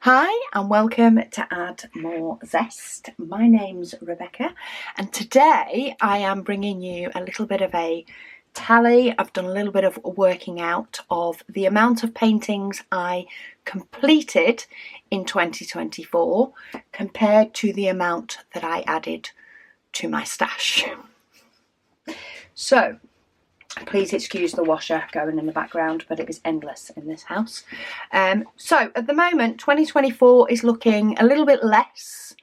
Hi and welcome to Add More Zest. My name's Rebecca and today I am bringing you a little bit of a tally. I've done a little bit of working out of the amount of paintings I completed in 2024 compared to the amount that I added to my stash. So please excuse the washer going in the background, but it is endless in this house. So at the moment, 2024 is looking a little bit less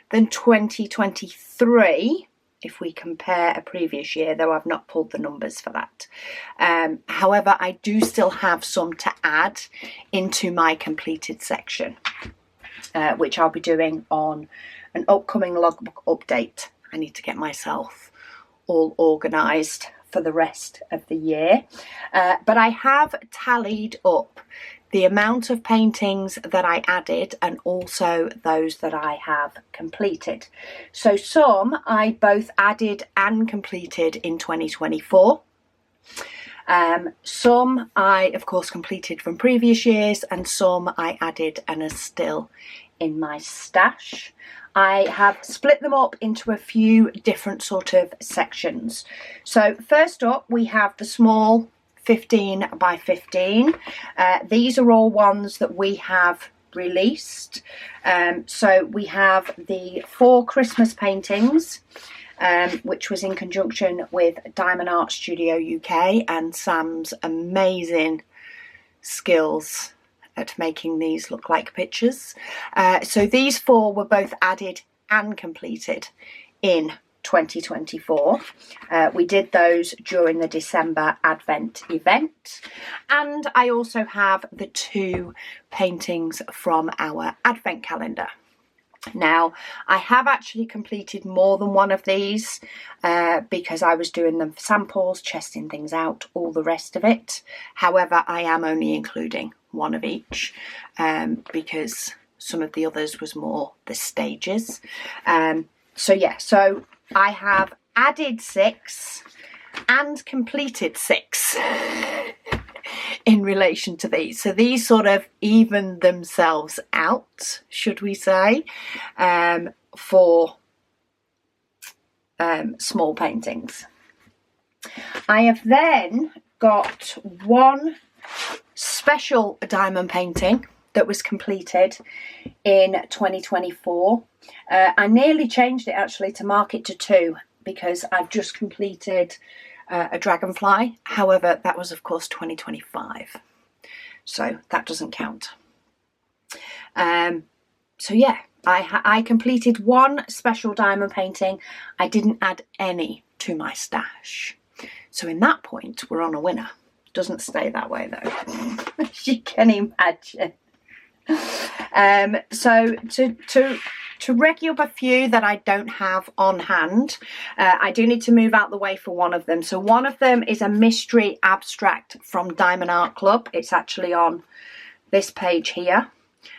than 2023 if we compare a previous year, though I've not pulled the numbers for that. However, I do still have some to add into my completed section, which I'll be doing on an upcoming logbook update. I need to get myself all organised for the rest of the year, but I have tallied up the amount of paintings that I added and also those that I have completed. So some I both added and completed in 2024. Some I of course completed from previous years, and some I added and are still in my stash. I have split them up into a few different sort of sections. So first up we have the small 15 by 15. These are all ones that we have released. So we have the 4 Christmas paintings, which was in conjunction with Diamond Art Studio UK and Sam's amazing skills at making these look like pictures. So these 4 were both added and completed in 2024. We did those during the December Advent event, and I also have the 2 paintings from our Advent calendar. Now, I have actually completed more than one of these because I was doing them for samples, testing things out, all the rest of it. However, I am only including one of each because some of the others was more the stages. So I have added 6 and completed 6 in relation to these. So these sort of even themselves out, should we say, for small paintings. I have then got one special diamond painting that was completed in 2024. I nearly changed it actually to mark it to 2 because I've just completed a dragonfly. However, that was of course 2025, so that doesn't count. So yeah, I completed one special diamond painting. I didn't add any to my stash, so in that point we're on a winner. Doesn't stay that way though, as you can imagine. So to rec you up a few that I don't have on hand, I do need to move out the way for one of them. So one of them is a mystery abstract from Diamond Art Club. It's actually on this page here.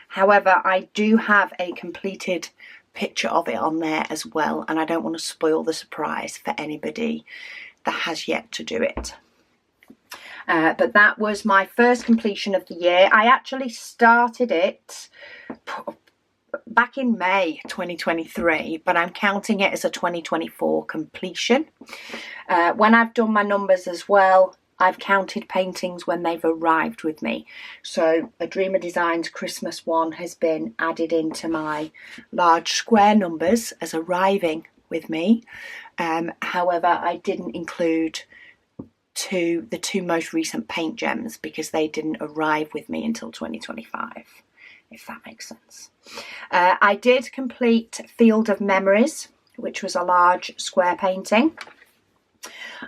However, I do have a completed picture of it on there as well, and I don't want to spoil the surprise for anybody that has yet to do it. But that was my first completion of the year. I actually started it back in May 2023, but I'm counting it as a 2024 completion. When I've done my numbers as well, I've counted paintings when they've arrived with me. So a Dreamer Designs Christmas one has been added into my large square numbers as arriving with me. However, I didn't include the 2 most recent paint gems because they didn't arrive with me until 2025, if that makes sense. I did complete Field of Memories, which was a large square painting.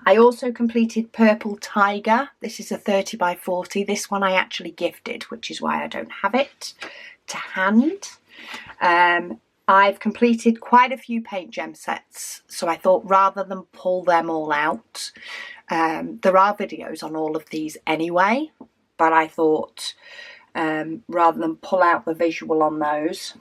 I also completed Purple Tiger. This is a 30 by 40. This one I actually gifted, which is why I don't have it to hand. I've completed quite a few paint gem sets, so I thought rather than pull them all out, there are videos on all of these anyway, but I thought rather than pull out the visual on those,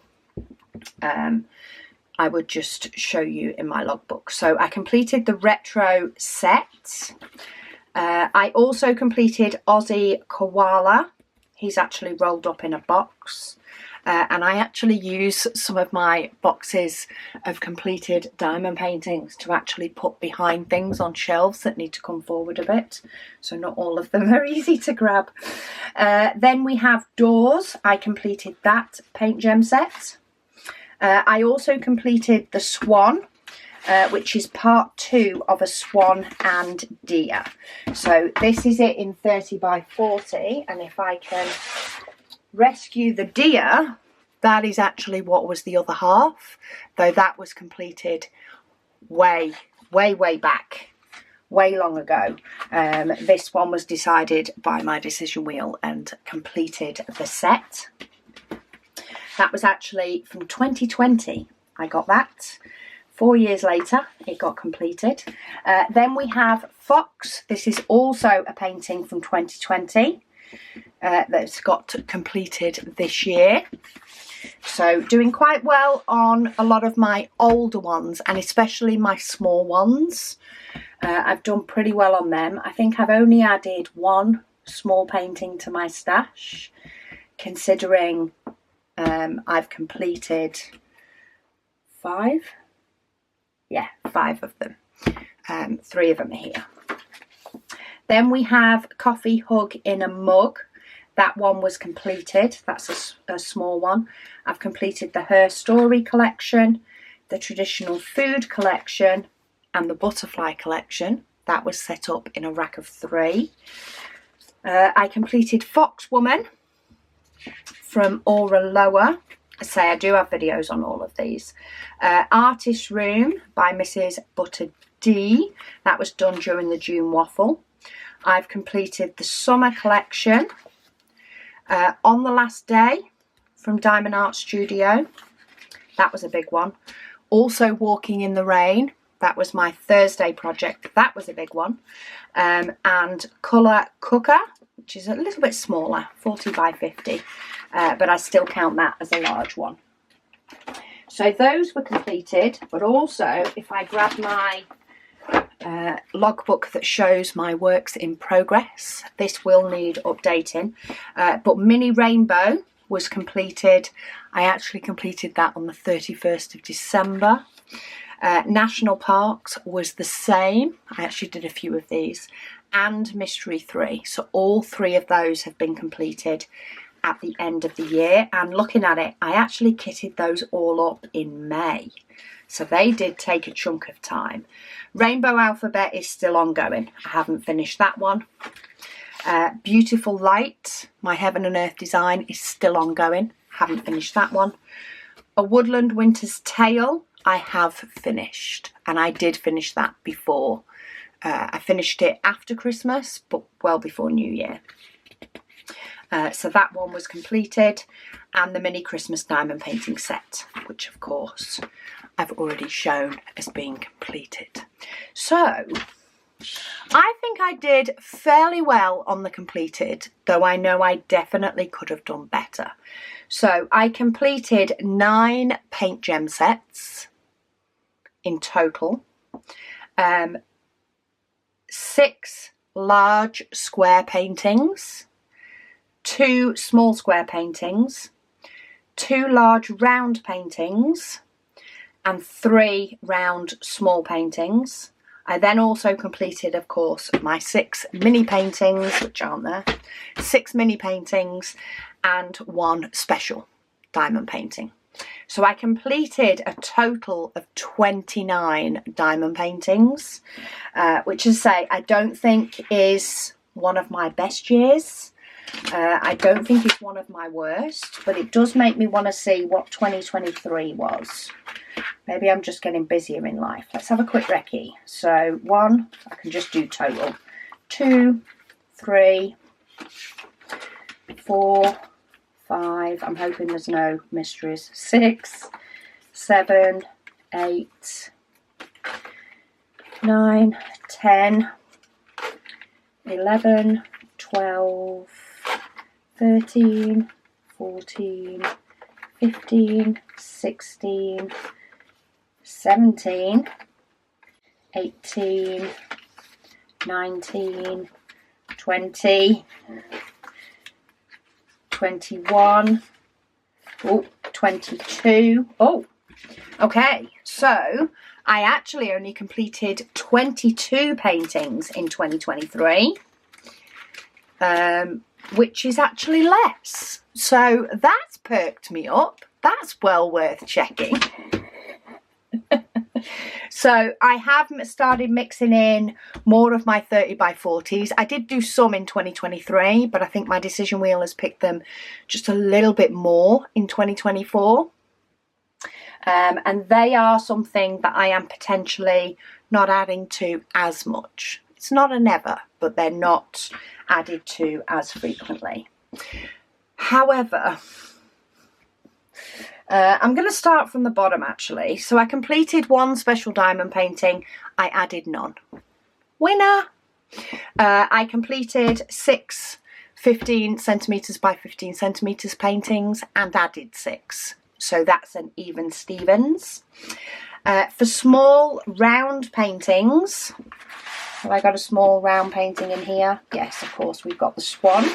I would just show you in my logbook. So I completed the retro set. I also completed Aussie Koala. He's actually rolled up in a box. and I actually use some of my boxes of completed diamond paintings to actually put behind things on shelves that need to come forward a bit, so not all of them are easy to grab. Then we have doors. I completed that paint gem set. I also completed the swan, which is part 2 of a swan and deer. So this is it in 30 by 40, and if I can rescue the deer, that is actually what was the other half, though that was completed way back, way long ago. This one was decided by my decision wheel and completed the set. That was actually from 2020. I got that. 4 years later, it got completed. Then we have Fox. This is also a painting from 2020 that's got completed this year. So doing quite well on a lot of my older ones, and especially my small ones. I've done pretty well on them. I think I've only added 1 small painting to my stash, considering I've completed 5. Yeah, 5 of them. 3 of them are here. Then we have Coffee Hug in a Mug. That one was completed. That's a small one. I've completed the Her Story collection, the Traditional Food collection, and the Butterfly collection. That was set up in a rack of 3. I completed Fox Woman from Aura Lower. I say I do have videos on all of these. Artist Room by Mrs. Butter D. That was done during the June waffle. I've completed the Summer collection. On the Last Day from Diamond Art Studio. That was a big one. Also Walking in the Rain. That was my Thursday project. That was a big one. And Colour Cooker, which is a little bit smaller, 40 by 50. But I still count that as a large one. So those were completed, but also if I grab my logbook that shows my works in progress, this will need updating. But Mini Rainbow was completed. I actually completed that on the 31st of December. National Parks was the same. I actually did a few of these. And Mystery 3. So all 3 of those have been completed at the end of the year. And looking at it, I actually kitted those all up in May. So they did take a chunk of time. Rainbow Alphabet is still ongoing. I haven't finished that one. Beautiful Light, my Heaven and Earth design, is still ongoing. Haven't finished that one. A Woodland Winter's Tale, I have finished. And I did finish that before. I finished it after Christmas, but well before New Year. So that one was completed. And the Mini Christmas Diamond Painting Set, which of course I've already shown as being completed. So I think I did fairly well on the completed, though I know I definitely could have done better. So I completed 9 paint gem sets in total. 6 large square paintings, 2 small square paintings, 2 large round paintings, and 3 round small paintings. I then also completed, of course, my 6 mini paintings, which aren't there, 6 mini paintings and 1 special diamond painting. So I completed a total of 29 diamond paintings, which, as I say, I don't think is one of my best years. I don't think it's one of my worst, but it does make me want to see what 2023 was. Maybe I'm just getting busier in life. Let's have a quick recce. So 1, I can just do total. 2, 3, 4, 5. I'm hoping there's no mysteries. 6, 7, 8, 9, 10, 11, 12, 13, 14, 15, 16, 17, 18, 19, 20, 21, Oh, 22. Oh, okay. So I actually only completed 22 paintings in 2023, which is actually less. So that's perked me up. That's well worth checking. So I have started mixing in more of my 30 by 40s. I did do some in 2023, but I think my decision wheel has picked them just a little bit more in 2024. And they are something that I am potentially not adding to as much. It's not a never, but they're not added to as frequently. However, I'm going to start from the bottom actually. So I completed one special diamond painting. I added none. Winner! I completed 6 15 centimetres by 15 centimetres paintings and added 6. So that's an even Stevens. For small round paintings, have I got a small round painting in here? Yes, of course, we've got the swan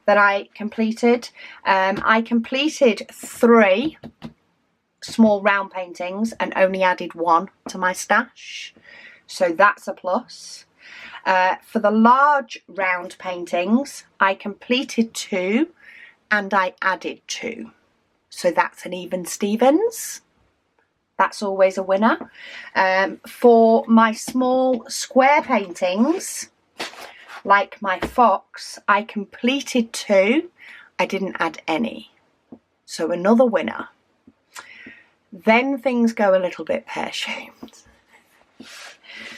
that I completed. I completed 3 small round paintings and only added 1 to my stash. So that's a plus. For the large round paintings, I completed 2 and I added 2. So that's an even Stevens. That's always a winner. For my small square paintings, like my fox, I completed 2. I didn't add any. So another winner. Then things go a little bit pear-shaped.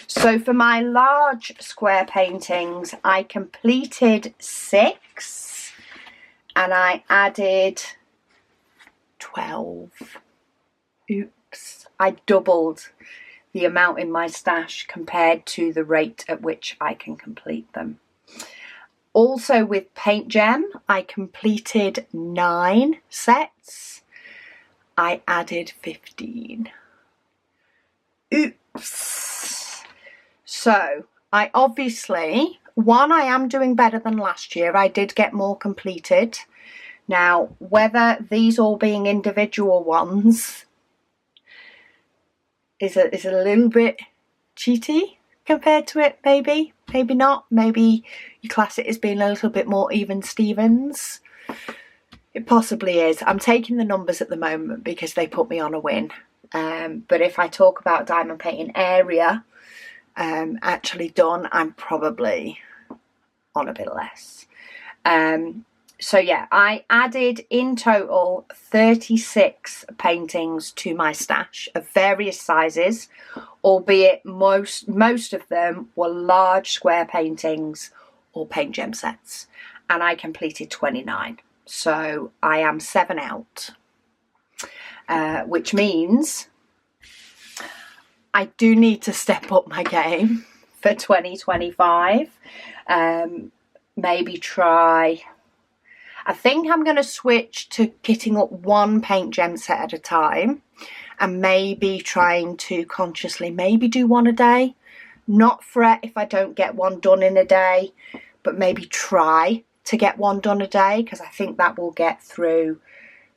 So for my large square paintings, I completed 6 and I added 12. Oops. I doubled the amount in my stash compared to the rate at which I can complete them. Also with Paint Gem, I completed 9 sets. I added 15. Oops. So I obviously, I am doing better than last year. I did get more completed. Now, whether these all being individual ones is a little bit cheaty compared to it, maybe not. Maybe you class it as being a little bit more even Stevens. It possibly is. I'm taking the numbers at the moment because they put me on a win. But if I talk about diamond painting area actually done, I'm probably on a bit less. So yeah, I added in total 36 paintings to my stash of various sizes, albeit most of them were large square paintings or Paint Gem sets, and I completed 29. So I am 7 out, which means I do need to step up my game for 2025. Maybe try... I think I'm going to switch to kitting up 1 Paint Gem set at a time and maybe trying to consciously maybe do 1 a day. Not fret if I don't get 1 done in a day, but maybe try to get 1 done a day, because I think that will get through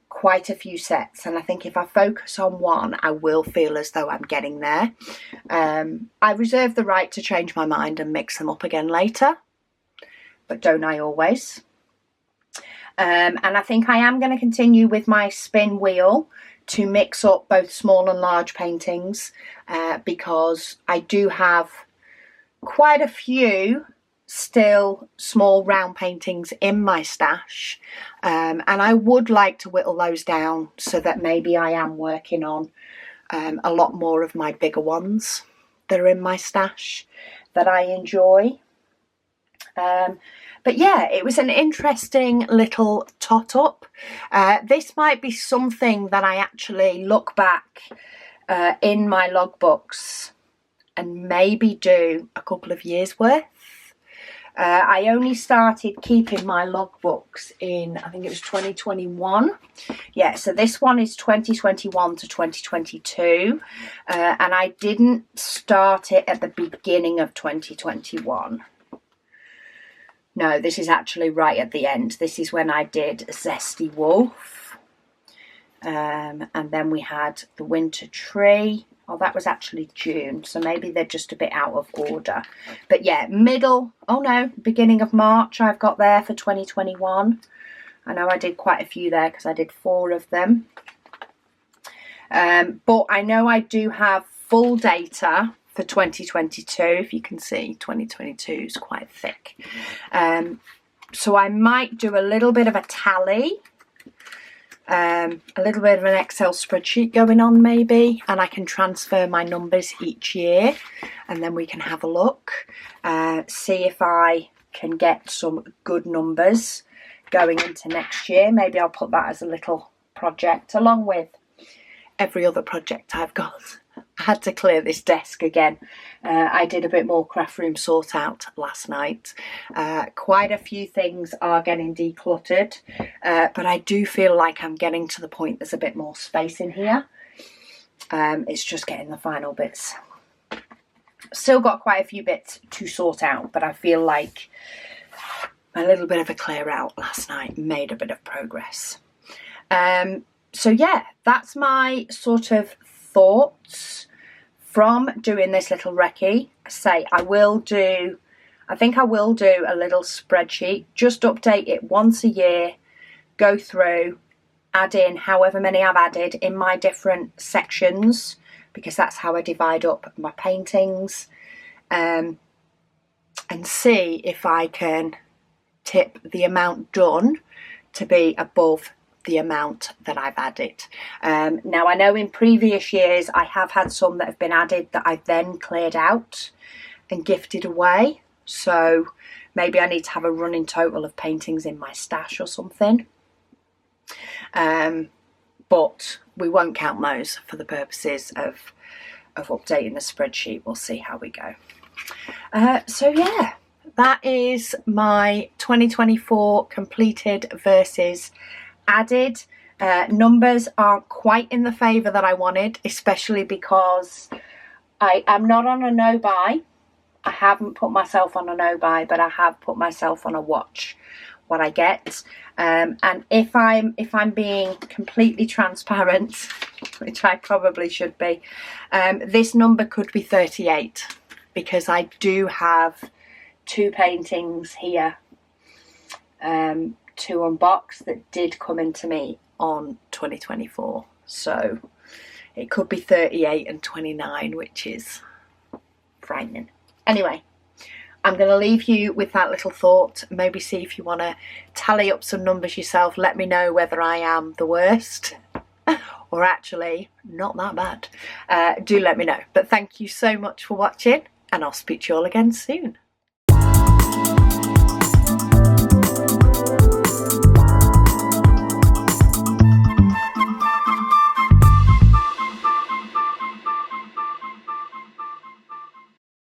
quite a few sets. And I think if I focus on 1, I will feel as though I'm getting there. I reserve the right to change my mind and mix them up again later, but don't I always? And I think I am going to continue with my spin wheel to mix up both small and large paintings, because I do have quite a few still small round paintings in my stash, and I would like to whittle those down so that maybe I am working on a lot more of my bigger ones that are in my stash that I enjoy. But yeah, it was an interesting little tot up. This might be something that I actually look back in my logbooks and maybe do a couple of years worth. I only started keeping my logbooks in, I think it was 2021. Yeah, so this one is 2021 to 2022. And I didn't start it at the beginning of 2021. No, this is actually right at the end. This is when I did Zesty Wolf. And then we had the winter tree. Oh, that was actually June, so maybe they're just a bit out of order. But yeah, beginning of March I've got there for 2021. I know I did quite a few there because I did 4 of them. But I know I do have full data for 2022. If you can see, 2022 is quite thick. So I might do a little bit of a tally. A little bit of an Excel spreadsheet going on maybe, and I can transfer my numbers each year, and then we can have a look, see if I can get some good numbers going into next year. Maybe I'll put that as a little project along with every other project I've got. I had to clear this desk again. I did a bit more craft room sort out last night. Quite a few things are getting decluttered, but I do feel like I'm getting to the point there's a bit more space in here. It's just getting the final bits. Still got quite a few bits to sort out, but I feel like a little bit of a clear out last night made a bit of progress. So yeah, that's my sort of thoughts from doing this little recce. I think I will do a little spreadsheet, just update it once a year, go through, add in however many I've added in my different sections, because that's how I divide up my paintings, and see if I can tip the amount done to be above the amount that I've added. Now I know in previous years I have had some that have been added that I've then cleared out and gifted away, so maybe I need to have a running total of paintings in my stash or something, but we won't count those for the purposes of updating the spreadsheet. We'll see how we go. So yeah, that is my 2024 completed versus added. Numbers aren't quite in the favour that I wanted, especially because I am not on a no buy. I haven't put myself on a no buy, but I have put myself on a watch what I get. And if I'm being completely transparent, which I probably should be, this number could be 38, because I do have 2 paintings here to unbox that did come into me on 2024, so it could be 38 and 29, which is frightening. Anyway, I'm going to leave you with that little thought. Maybe see if you want to tally up some numbers yourself. Let me know whether I am the worst or actually not that bad. Do let me know. But thank you so much for watching, and I'll speak to you all again soon.